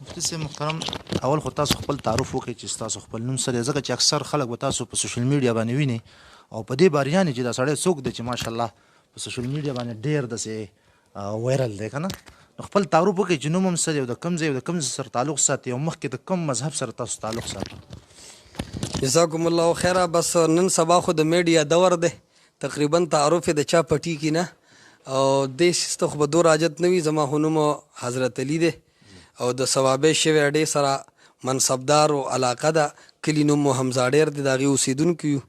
مفتي صاحب محترم، اول خو تاسو خپل تعارف وکړئ چې تاسو خپل نوم سره ځکه چې اکثر خلک به تاسو په سوشل میډیا باندې ویني او په دې باریانې چې دا سړی څوک دی چې ماشاءالله په سوشل میډیا باندې ډېر داسې وایرل دی که نه. نو خپل تعارف وکړئ چې نوم هم څه دی او د کوم ځای او د کوم ځای سره تعلق ساتي او مخکې د کوم مذهب سره تاسو تعلق ساتي. جزاکم الله خیره. بس نن سبا خو د میډیا دور دی، تقریبا تعارف د چا پټی کی نه او دې شسته خو به دور حاجت نه وي. زما خو نوم حضرت علي دی او د ثوابې شوی اډې سره منصبدار او علاقه ده. کلي نوم مو حمزه ډېر دی، د هغې اوسېدونکي یو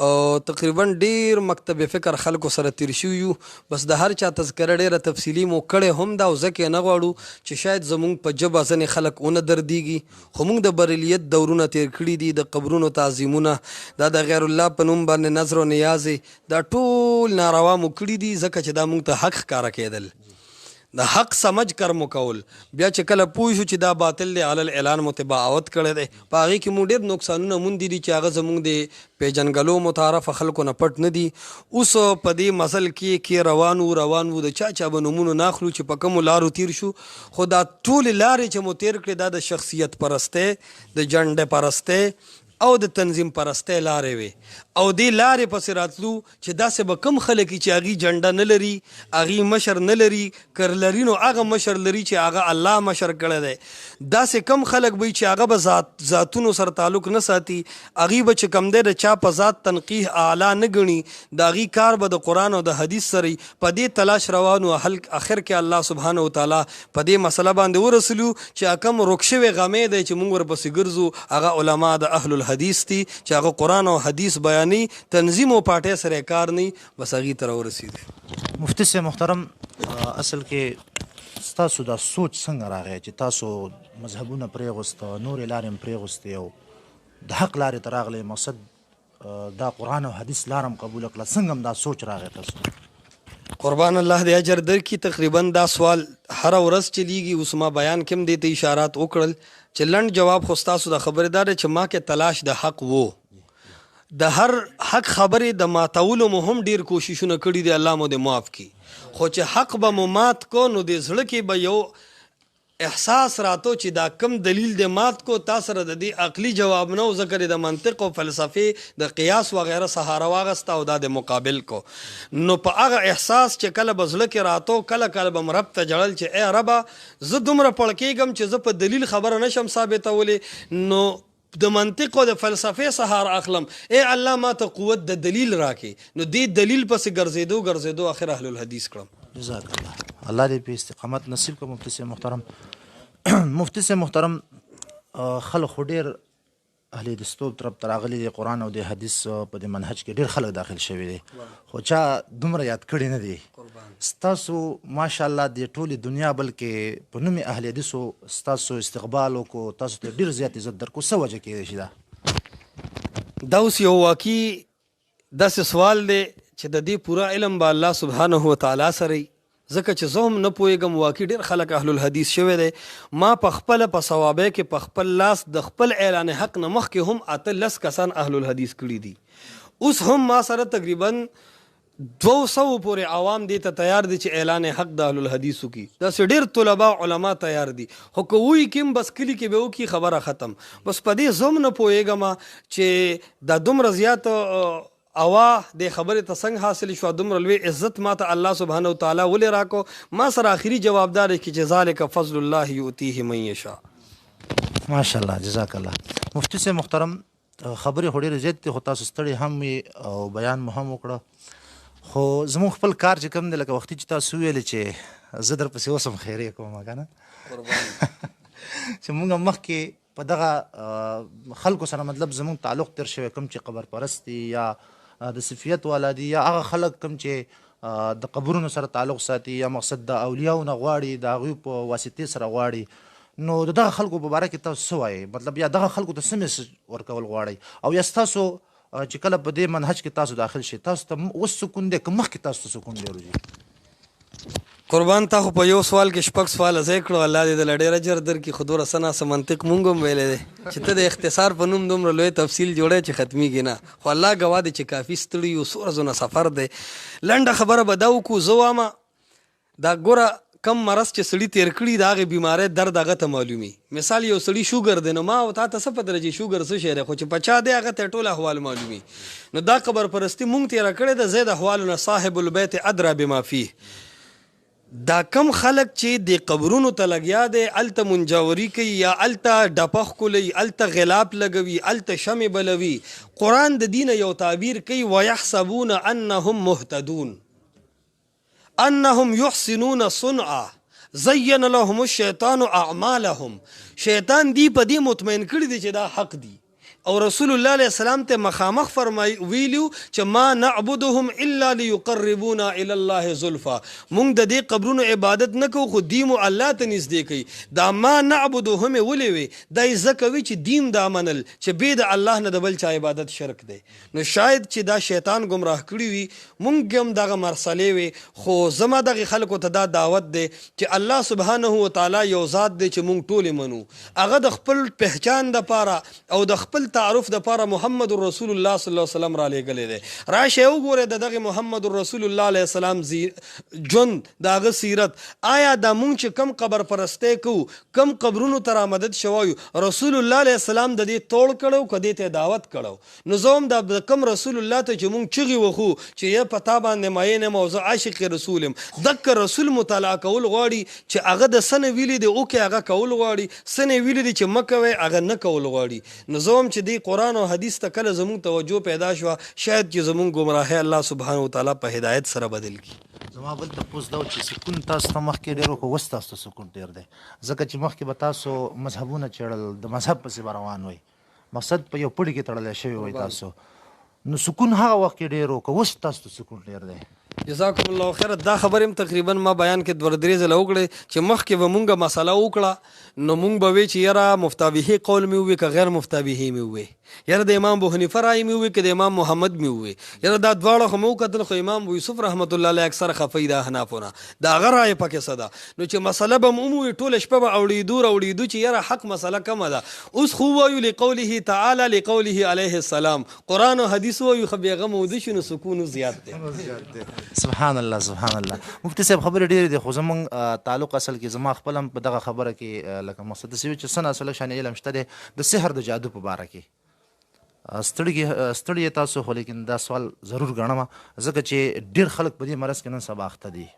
او تقریبا ډېر مکتب فکر خلکو سره تیر شوي یو. بس د هر چا تذکره ډېره تفصیلي مو کړې هم ده او ځکه یې نه غواړو چې شاید زمونږ په ژبه ځینې خلک ونه دردېږي. خو موږ د بریلیت دورونه تیر کړي دي، د قبرونو تعظیمونه، دا د غیر الله په نوم باندې نظر و نیازې، دا ټول ناروا مو کړي دي ځکه چې دا موږ ته حق ښکاره کېدل، د حق سمج کر مو کول. بیا چې کله پوه شو چې دا باطل دی، علل اعلان مو تبعوت کړی دی، په هغې کې مو ډېر نقصانونه موندي دي چې هغه زموږ د پیژنګلو متعارفه خلکو نه پټ نه دي. اوس په دې مزل کې روان وو د چا به نومونو نه اخلو چې په کومو لارو تیر شو. خو دا ټولې لارې چې مو تیر کړې دا د شخصیت پرستۍ، د جنډې پرستۍ او د تنظیم پرستۍ لارې وې او دې لارې پسې راتلو چې داسې به کم خلک چې هغې جنډه نه لري، هغې مشر نه لري، کر لري نو هغه مشر لري چې هغه الله مشر کړی دی. داسې کم خلک به چې هغه به ذاتونو سره تعلق نه ساتي، هغې به چې کم دی د چا په ذات تنقیح اعلی نه ګڼي، د هغې کار به د قرآن او د حدیث سره په دې تلاش روان و. اخر کې الله سبحانه وتعالی په دې مسله باندې ورسلو چې کم روک شوی غمې دی چې موږ ورپسې ګرځو، هغه علما د اهل الحدیث دي چې هغه قرآن او حدیث بیانوي، تنظیم او پارټۍ سره کار نه، بس هغې ته راورسېدی. مفتي صاحب محترم، اصل کې ستاسو دا سوچ څنګه راغی چې تاسو مذهبونه پرېغوسته، نورې لارې هم پرېغوستې او د حق لارې ته راغلی، مقصد دا قرآن او حدیث لاره هم قبوله کړه، څنګه هم دا سوچ راغی تاسو؟ قربان الله دې اجر درکړي. تقریبا دا سوال هره ورځ چلیږي. اوس ما بیان کې هم دې ته اشارات وکړل چې لنډ جواب خو ستاسو د خبرې دا دی چې ما کې تلاش د حق وو، د هر حق خبرې د ماتولو مو هم ډېر کوششونه کړي دي، الله مو دې معاف کړي. خو چې حق به مو مات کو نو د زړه کې به یو احساس راتو چې دا کم دلیل دې مات کو، تا سره د دې عقلي جواب نه و، ځکه د منطق او فلسفې د قیاس وغیره سهاره واغسته او دا د مقابل کو. نو په هغه احساس چې کله به زړه کې راتو، کله به م رب ته جړل چې ای ربه زه دومره پړ کېږم چې زه په دلیل خبره نشم ثابتولی، نو د منطق او د فلسفې سهار اخلم، ای الله ما ته قوت د دلیل راکې. نو دې دلیل پسې ګرځېدو اخر اهل الحدیث کړم. جزاک الله، الله دې په استقامت نصیب کړه. مفتي صاحب محترم، مفتي صاحب محترم، خلک خو ډېر اهل حدیثتوب طرف ته راغلي دي، قرآن او د حدیث په دې منهج کې ډېر خلک داخل شوي دي، خو چا دومره یاد کړي نه دي. ستاسو ماشاءالله د ټولې دنیا بلکې په نوم اهل حدیثو ستاسو استقبال وکړو، تاسو ته ډېر زیات عزت درکړو، څه وجه کېدای شي دا؟ دا اوس یو واقعي داسې سوال دی چې د دې پوره علم به الله سبحانه وتعالی سره وي، ځکه چې زه هم نه پوهېږم. واقعي ډېر خلک اهل الحدیث شوی دی. ما په خپله په ثوابۍ کې په خپل لاس د خپل اعلان حق نه مخکې هم 18 کسان اهل الحدیث کړي دي. اوس هم ما سره تقریبا 200 پورې عوام دې ته تیار دي چې اعلان حق د اهل الحدیث وکړي. داسې ډېر طلبا علما تیار دي، خو که وایي کې بس کلي کې به وکړي خبره ختم. بس په دې زه هم نه پوهېږم چې دا دومره زیات اوا د خبرې ته څنګه حاصل شو، دومره لوی عزت ما ته الله سبحانه وتعالی ولې راکو. ما سره آخري جواب دا دی چې ذلک فضل الله یؤتیه من یشاء. ماشاءالله، جزاک الله. مفتي صاحب محترم، خبرې خو ډېرې زیات دي، خو تاسو ستړي هم وي او بیان مو هم وکړه، خو زموږ خپل کار چې کوم دی لکه وختي چې تاسو ویلې چې زه درپسې اوس هم خیرې کوم که نه چې مونږ مخکې په دغه خلکو سره مطلب زموږ تعلق تیر شوی، کوم چې قبر پرست دي یا د صفیت والا دي یا هغه خلک کوم چې د قبرونو سره تعلق ساتي یا مقصد د اولیاو نه غواړي، د هغوی په واسطې سره غواړي، نو د دغه خلکو په باره کې تاسو څه وایئ؟ مطلب یا دغه خلکو ته څه میسج ورکول غواړئ؟ او یا ستاسو چې کله په دې منهج کې تاسو داخل شئ تاسو ته اوس سکون دی که مخکې تاسو ته سکون دی ورځي؟ قربان تا خو په یو سوال کې شپږ سواله ځای کړو، الله دې دله ډېر اجر درکړي. خو دومره څه ناسه منطق مونږ هم ویلی دی چې ته د اختصار په نوم دومره لوی تفصیل جوړی چې ختمیږي نه. خو الله ګواه دی چې کافي ستړي یو، څو ورځو نه سفر دی. لنډه خبره به دا وکړو، زه وایم دا ګوره کم مرض چې سړي تیر کړي د هغې بیمارۍ درد هغه ته معلومي. مثال یو سړي شوګر دی نو ما او تا ته څه پته ده چې شوګر څه شی دی، خو چې په چا دی هغه ته ټول احوال معلومي. نو دا قبر پرستي مونږ تېره کړې ده. زید احوالونه صاحب البیت ادرا بما فیه. دا کم خلق چې د قبرونو ته لګیا دی هلته منجاوري کوي یا هلته ډپه ښکلوي، هلته غلاف لګوي، هلته شمې بلوي. قرآن د دین یو تعبیر کوي ویحسبون انهم مهتدون انهم یحسنون صنعا زین لهم الشیطان اعمالهم. شیطان دی په دې مطمئن کړي دی چې دا حق دی او رسول الله علیه السلام ته مخامخ فرمای ویلو چې ما نعبدهم الا ليقربونا الى الله زلفا. مونږ د دې قبرونو عبادت نه کوو خو دیم الله ته نږدې کوي. دا ما نعبدهم ولې وي دا یې ځکه وي چې دیم دا منل چې بې د الله نه د بل چا عبادت شرک دی. نو شاید چې دا شیطان ګمراه کړي وي مونږ هم دغه مرسلې وي، خو زما دغه خلکو ته دا دعوت دی چې الله سبحانه وتعالی یو ذات دی چې مونږ ټول منو. هغه د خپل پہچان دپاره او د خپل تعارف د پاره محمد رسول الله صلی الله علیه وسلم را لېږلی دی. راشه وګوره د دغه محمد رسول الله علیه السلام ژوند د هغه سیرت. آیا دا مونږ چې کم قبر پرستی کوو کم قبرونو ته رامدد شوی رسول الله علیه السلام د دې توړ کړو که دې ته دعوت کړو؟ نو زه هم د کم رسول الله ته چې مونږ چغې وخو چې یا په تا باندې مین یم او زه عاشق رسول یم، دکه رسول مطالعه کول غواړي چې هغه د څه نه ویلي دی اوکې هغه کول غواړي، څه نه ویلي دی چې مه کوئ هغه نه کول غواړي. نو زه هم چې دی قرآن او حدیث ته کله زمونږ توجه پیدا شوه شاید چې زمونږ ګمراهۍ الله سبحانه وتعالی په هدایت سره بدل کړي. زما بل تپوس دا و چې سکون تاسو ته مخکې ډېر وکړو، اوس تاسو ته سکون ډېر دی ځکه چې مخکې به تاسو مذهبونه څېړل د مذهب پسې به روان وئ، مقصد په یو پړي کې تړلی شوي وئ تاسو. نو سکون هغه وخت کې ډېر وکړو، اوس تاسو ته سکون ډېر دی. جزاکم الله خیر. دا خبرې هم تقریبا ما بیان کې دوه درې ځله وکړې چې مخکې به مونږ مسله وکړه نو مونږ به وی چې یاره مفتابهي قول مې ووي که غیر مفتابهي مې ووي، یاره د امام ابو حنیفه رای مې ووي که د امام محمد مې ووي، یاره دا دواړه خو مې وکتل خو امام ابو یوسف رحمت الله علیه اکثر خفی د احنافونه د هغه رایې پکې څه ده. نو چې مسله به م وموي ټوله شپه به اورېدو چې یاره حق مسله کمه ده. اوس خو ووایو لقوله تعالی لقوله علیه السلام، قرآن او حدیث ووایو خو بې هغه موده شي نو سکون زیات دی. سبحان الله سبحان الله. مفتي صاحب خبرې ډېرې دي خو زمونږ تعلق اصل کې زما خپل هم په دغه خبره کې لکه مقصد داسې وي چې څه ناسلک شان علم شته دی د سحر د جادو په باره کې. ستړي تاسو خو لیکن دا سوال ضرور ګڼم ځکه چې ډېر خلک په دې مرض کې نن سبا اخته دي.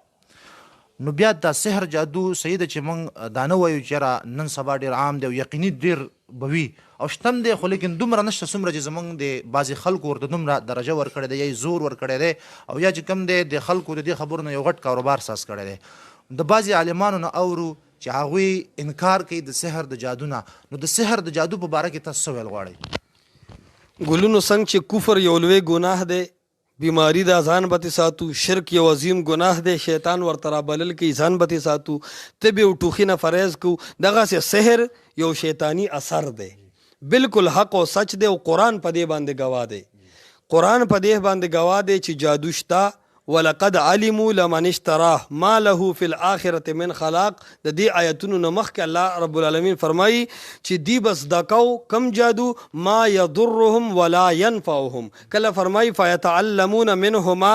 نو بیا دا سحر جادو صحیح ده چې موږ دا نه وایو چې یاره نن سبا ډېر عام دی او یقیني ډېر به وي او شتم دی خو لیکن دومره نشته څومره چې زموږ د بعضې خلکو ورته دومره درجه ورکړی دی یا یې زور ورکړی دی او یا چې کوم دی د خلکو د دې خبرو نه یو غټ کاروبار ساز کړی دی. د بعضې عالمانو نه اورو چې هغوی انکار کوي د سحر د جادو نه. نو د سحر د جادو په باره کې تاسو څه ویل غواړئ؟ ګلونو څنګه چې کفر یو لوی ګناه دی، بیماری دا ځان به تې ساتو، شرک یو عظیم ګناه دی، شیطان ورته رابلل کوي ځان به تې ساتو، طب او ټوخي نه فریض کو. دغسې سحر یو شیطانی اثر دی، بالکل حق او سچ دی او قرآن په دې باندې گواه دی. قرآن په دې باندې گواه دی چې جادو شته. ولقد علموا لمن اشتراه ما له في الاخره من خلاق. د دې آیتونو نه مخکې الله رب العالمین فرمایي چې دی بس دکو کم جادو ما يضرهم ولا ينفعهم. کله فرمایي فيتعلمون منهما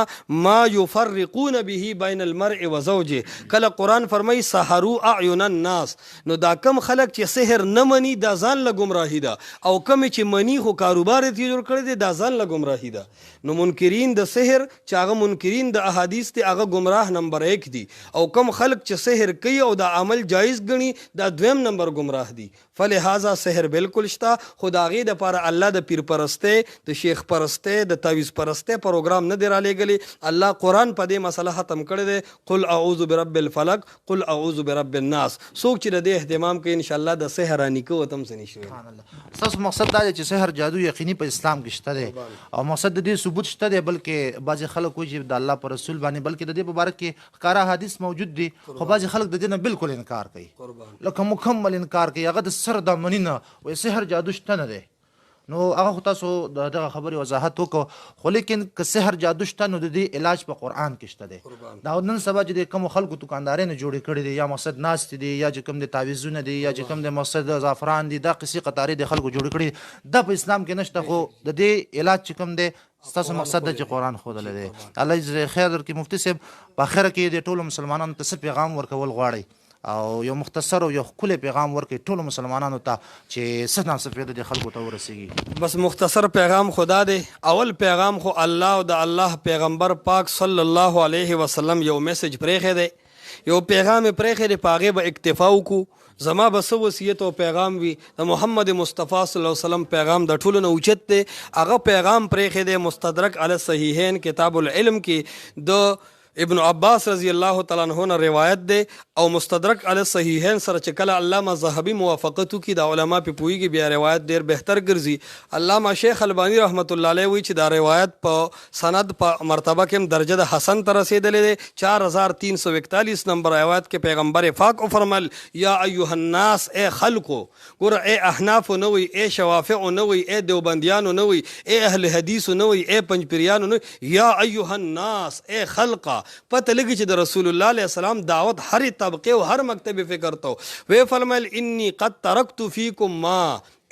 ما يفرقون به بين المرء وزوجه. کله قرآن فرمایي سحروا اعين الناس. نو دا کم خلک چې سحر نه مني دا ځان له ګمراهي ده او کم چې مني خو کاروبار یې جوړ کړی دی دا ځان له ګمراهي ده. نو منکرین د سحر چې هغه منکرین د احادیث ته هغه گمراه نمبر 1 دي او کم خلق چې سحر کوي او دا عمل جایز ګڼي دا دویم نمبر گمراه دي. فلهذا سحر بالکل شته خو د هغې دپاره الله د پیر پرستۍ د شیخ پرستۍ د تعویز پرستۍ پروګرام نه دی رالیږلی. الله قرآن په دې مسله ختم کړی دی قل اعوذ برب الفلق قل اعوذ برب الناس. څوک چې د دې اهتمام کوي انشاءالله د سحر رانیکه ورته هم څه نشي ویلی. ستاسو مقصد دا دی چې سحر جادو یقیني په اسلام کې شته دی او مقصد د دې ثبوت شته دی بلکې بعضې خلک وایي چې د الله په رسول باندې بلکې د دې په باره کې ښکاره حدیث موجود دي خو بعضې خلک د دې نه بالکل انکار کوي لکه مکمل انکار کوي هغه د سر د مني نه وایي سحر جادو شته نه دی. نو هغه خو تاسو دغه خبرې وضاحت وکړو خو لیکن که سحر جادو شته نو د دې علاج په قرآن کې شته دی. دا نن سبا چې د کومو خلکو دکاندارۍ نه جوړې کړي دي یا مقصد ناستې دي یا چې کوم د تعویزونه دي یا چې کوم د مقصد زعفران دي دا قصې قطارې د خلکو جوړې کړي دا په اسلام کې نشته خو د دې علاج چې کوم دی ستاسو مقصد دی چې قرآن ښودلی دی. الله جزای خیر درکړي مفتي صاحب، په اخره کې د ټولو مسلمانانو ته څه پیغام ورکول غواړئ او یو مختصر او یو ښکلی پیغام ورکړئ ټولو مسلمانانو ته چې څه ناڅه د خلکو ته ورسیږي؟ بس مختصر پیغام خدا دی. اول پیغام خو الله او د الله پیغمبر پاک صلی الله علیه وسلم یو میسج پرېښی دی، یو پیغام پرېښی دی، په هغې به اکتفا وکړو. زما به څه وصیت او پیغام وي، د محمد مصطفی صلی الله علیه وسلم پیغام د ټولو نه اوچت دی. هغه پیغام پرېښی دی مستدرک علی الصحیحین کتاب العلم کې د ابن عباس رضی الله تعالی عنہ نه روایت دی، او مستدرک علی الصحیحین سره چې کله علامه ذهبي موافقت وکړي د علما پې پوهېږي بیا روایت ډېر بهتر ګرځي. علامه شیخ البانی رحمت الله علیه وایي چې دا روایت په سند په مرتبه کې هم درجه د حسن ته رسېدلی دی. 4341 نمبر روایت کې پیغمبر پاک وفرمل یا ایها الناس، ای خلکو، ګوره ای احنافو نه وي، ای شوافعو نه وي، ای دیوبندیانو نه وي، ای اهل حدیثو نه وي، ای پنجپیریانو نه وي، یا ایها الناس، ای خلقه. پته لګي چې د رسول الله علیه السلام دعوت هر طبقه او هر مکتب فکر تو. وی فرمایل انی قد ترکت فیکم ما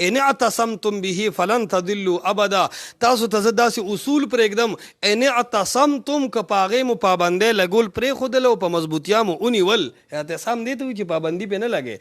ان اعتصمتم به فلن تضلوا ابدا. تاسو ته زه داسې اصول پرېږدم، ان اعتصمتم که په هغې مو پابندۍ لګول پرېښودله او په مضبوطیا مو ونیول. اعتصام دې ته وایي چې پابندي پرې نه لګې.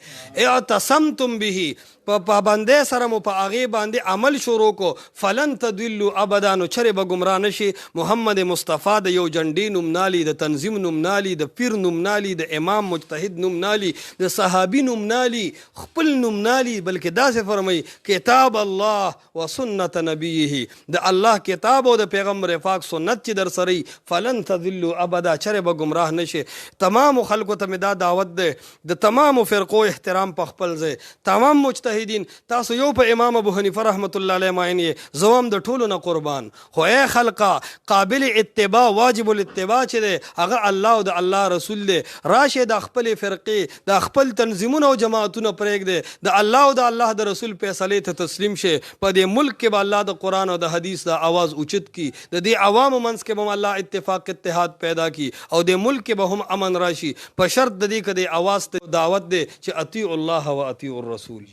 اعتصمتم به، په پابندۍ سره مو په هغې باندې عمل شروع کو، فلن تضلوا ابدا، نو چرې به ګمراه نه شي. محمد مصطفی د یو جنډې نوم نالي، د تنظیم نوم نالي، د پیر نوم نالي، د امام مجتهد نوم نالي، د صحابي نوم نالي، خپل نوم نالي، بلکې داسې فرمایي کتاب الله و سنت نبیه، د الله کتاب او د پیغمبر پاک سنت چې در سره فلن تضلوا ابدا، چرې به ګمراه نشي. تمام خلکو ته مې دا دعوت دی، د تمامو فرقو احترام په خپل ځای، تمام مجتهدین. تاسو یو په امام ابو حنیفه رحمت الله علیه ماین یې، زه هم د ټولو نه قربان. خو ای خلقه، قابل اتباع واجب الاتباع چې دی هغه الله او د الله رسول دی. راشه د خپلې فرقې، د خپل تنظیمونه او جماعتونه پرېږدئ، د الله او د الله د رسول فیصلې ته تسلیم شي. په دې ملک کې به الله د قرآن او د حدیث د آواز اوچت کی، د دې عوامو منځ کې به الله اتفاق اتحاد پیدا کی، او د ملک کې به هم امن راشي، په شرط د دې که د آواز ته دعوت دی چې اطیعوا الله و اطیعوا الرسول.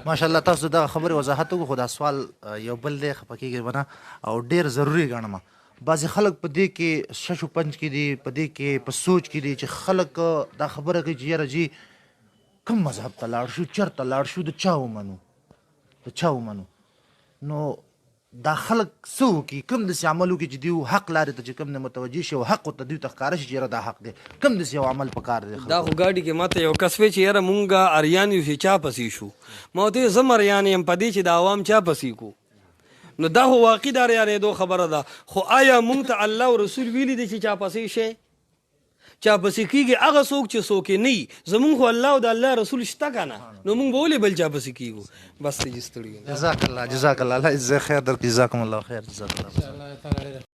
ماشاءالله تاسو دغه خبرې وضاحت وکړو، خو دا سوال یو بل دی، خفه کېږئ ونه، او ډېر ضروري ګڼم. بعضې خلک په دې کې شش و پنج کې دي، په دې کې په سوچ کې دي چې خلک دا خبره کوي چې یاره جي کوم مذهب ته لاړ شو، چېرته لاړ شو، د چا ومنو، د چا ومنو. نو دا خلک څه وکړي، کوم داسې عمل وکړي چې دوی حق لارې ته چې کوم نه متوجه شي او حق ورته دوی ته ښکاره شي چې یاره دا حق دی، کوم داسې یو عمل پکار دی؟ دا خو ګاډي کې ماته یو کس وی چې یاره مونږ اریان یو چې چا پسې شو، ما ورته ویل زه هم اریان یم، په دې چې د عوام چا پسې کو. نو دا خو واقعي د اریانېدو خبره ده. خو آیا مونږ ته الله او رسول ویلي دی چې چا پسې شي؟ چا پسې کېږي هغه څوک چې څوک یې نه وي. زمونږ خو الله او د الله رسول شته که نه، نو مونږ به ولې بل چا پسې کېږو؟ بس ته جستړي. جزاک الله، جزاک الله، الله جزای خیر درکړي، جزاکم الله خیر، جزاک الله.